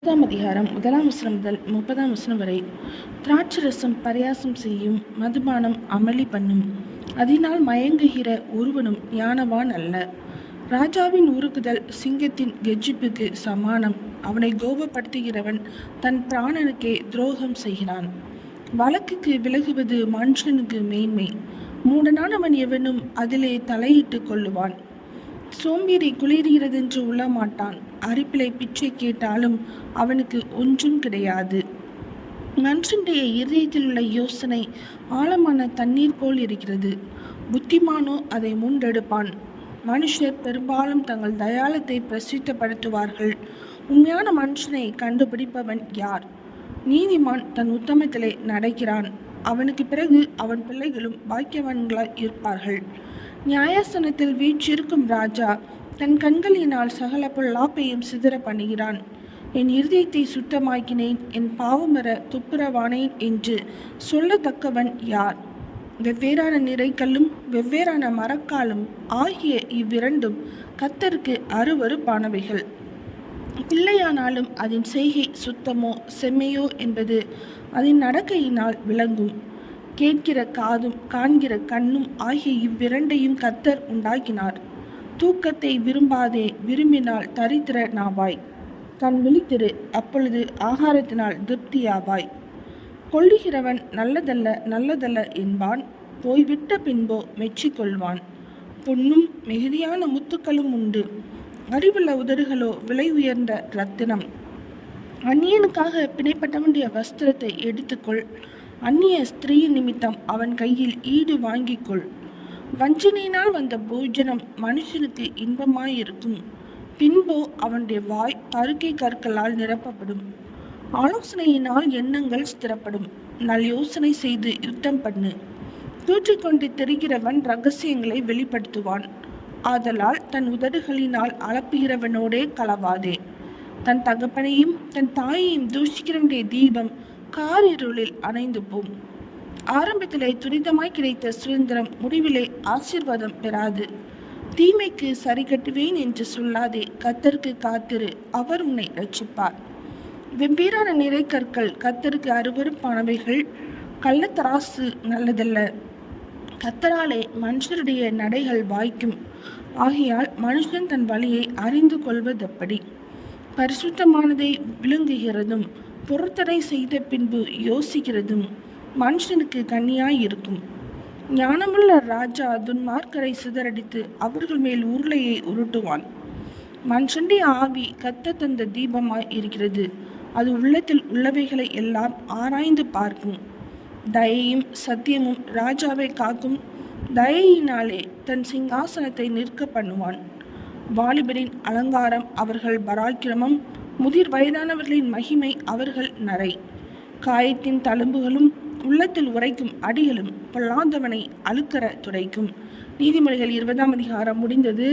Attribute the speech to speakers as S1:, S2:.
S1: அதிகாரம் 1 முதல் 30 வரை. திராட்சரசம் பரியாசம் செய்யும், மதுபானம் அமளி பண்ணும், அதனால் மயங்குகிற ஒருவனும் ஞானவான் அல்ல. ராஜாவின் உருகுதல் சிங்கத்தின் கெஜிப்புக்கு சமானம். அவனை கோபப்படுத்துகிறவன் தன் பிராணனுக்கே துரோகம் செய்கிறான். வழக்குக்கு விலகுவது மனுஷனுக்கு மேன்மை. மூடனானவன் எவனும் அதிலே தலையிட்டு கொள்ளுவான். சோம்பேறி குளிர்கிறதென்று உள்ளமாட்டான். அரிப்பிலை பிச்சை கேட்டாலும் அவனுக்கு ஒன்றும் கிடையாது. மனுஷனுடைய இதயத்தில் உள்ள யோசனை ஆழமான தண்ணீர் போல் இருக்கிறது. புத்திமானோ அதை முண்டெடுப்பான். மனுஷர் பெரும்பாலும் தங்கள் தயாளத்தை பிரசித்தப்படுத்துவார்கள். உண்மையான மனுஷனை கண்டுபிடிப்பவன் யார்? நீதிமான் தன் உத்தமத்திலே நடக்கிறான். அவனுக்கு பிறகு அவன் பிள்ளைகளும் பாக்கியவான்களாய் இருப்பார்கள். நியாயாசனத்தில் வீற்றிருக்கும் ராஜா தன் கண்களினால் சகல பொல்லாப்பையும் சிதற பண்ணுகிறான். என் இருதயத்தை சுத்தமாக்கினேன், என் பாவமர துப்புரவானேன் என்று சொல்லத்தக்கவன் யார்? வெவ்வேறான நிறைக்கல்லும் வெவ்வேறான மரக்காலும் ஆகிய இவ்விரண்டும் கர்த்தருக்கு அருவருப்பானவைகள். பிள்ளையானாலும் அதன் செய்கை சுத்தமோ செம்மையோ என்பது அதன் நடக்கையினால் விளங்கும். கேட்கிற காதும் காண்கிற கண்ணும் ஆகிய இவ்விரண்டையும் கர்த்தர் உண்டாக்கினார். தூக்கத்தை விரும்பாதே, விரும்பினால் தரித்திர நாவாய். கண் விழித்திரு, அப்பொழுது ஆகாரத்தினால் திருப்தியாவாய். கொள்ளுகிறவன் நல்லதல்ல நல்லதல்ல என்பான், போய்விட்ட பின்போ மெச்சிக்கொள்வான். பொன்னும் மிகுதியான முத்துக்களும் உண்டு, அறிவுள்ள உதடுகளோ விலை உயர்ந்த இரத்தினம். அந்நியனுக்காக பிணைப்பட்டவனுடைய வஸ்திரத்தை எடுத்துக்கொள், அந்நிய ஸ்திரீயின் நிமித்தம் அவன் கையில் ஈடு வாங்கிக்கொள். வஞ்சனையினால் வந்த போஜனம் மனுஷனுக்கு இன்பமாயிருக்கும், பின்போ அவனுடைய வாய் பருக்கை கற்களால் நிரப்பப்படும். ஆலோசனையினால் எண்ணங்கள் ஸ்திரப்படும், நல் யோசனை செய்து யுத்தம் பண்ணு. தூற்றிக்கொண்டு தெரிகிறவன் இரகசியங்களை வெளிப்படுத்துவான். ஆதலால் தன் உதடுகளினால் அளப்புகிறவனோடே களவாதே. தன் தகப்பனையும் தன் தாயையும் தூஷிக்கிறவனுடைய தீபம் காரிருளில் அணைந்து போம். ஆரம்பத்திலே துரிதமாய் கிடைத்த சுதந்திரம் முடிவிலே ஆசீர்வாதம் பெறாது. தீமைக்கு சரி கட்டுவேன் என்று சொல்லாதே, கர்த்தருக்கு காத்திரு, அவர் உன்னை ரட்சிப்பார். வெவ்வேறான நிறைக்கற்கள் கர்த்தருக்கு அருவருப்பானவைகள், கள்ளத்தராசு நல்லதல்ல. கர்த்தராலே மனுஷருடைய நடைகள் வாய்க்கும். ஆகையால் மனுஷன் தன் வழியை அறிந்து கொள்வதெப்படி? பரிசுத்தமானதை விழுங்குகிறதும் பொருத்தனை செய்த பின்பு யோசிக்கிறதும் மனுஷனுக்கு கண்ணியாயிருக்கும். ஞானமுள்ள ராஜா துன்மார்க்கரை சிதறடித்து அவர்கள் மேல் உருளையை உருட்டுவான். மனுஷனுடைய ஆவி கர்த்தர் தந்த தீபமாய் இருக்கிறது, அது உள்ளத்தில் உள்ளவைகளை எல்லாம் ஆராய்ந்து பார்க்கும். தயையும் சத்தியமும் ராஜாவை காக்கும், தயையினாலே தன் சிங்காசனத்தை நிற்க பண்ணுவான். வாலிபரின் அலங்காரம் அவர்கள் பராக்கிரமம், முதிர் வயதானவர்களின் மகிமை அவர்கள் நரை. காயத்தின் தழும்புகளும் உள்ளத்தில் உரைக்கும் அடிகளும் பொல்லாதவனை அழுக்கற துடைக்கும். நீதிமொழிகள் 20 அதிகாரம் முடிந்தது.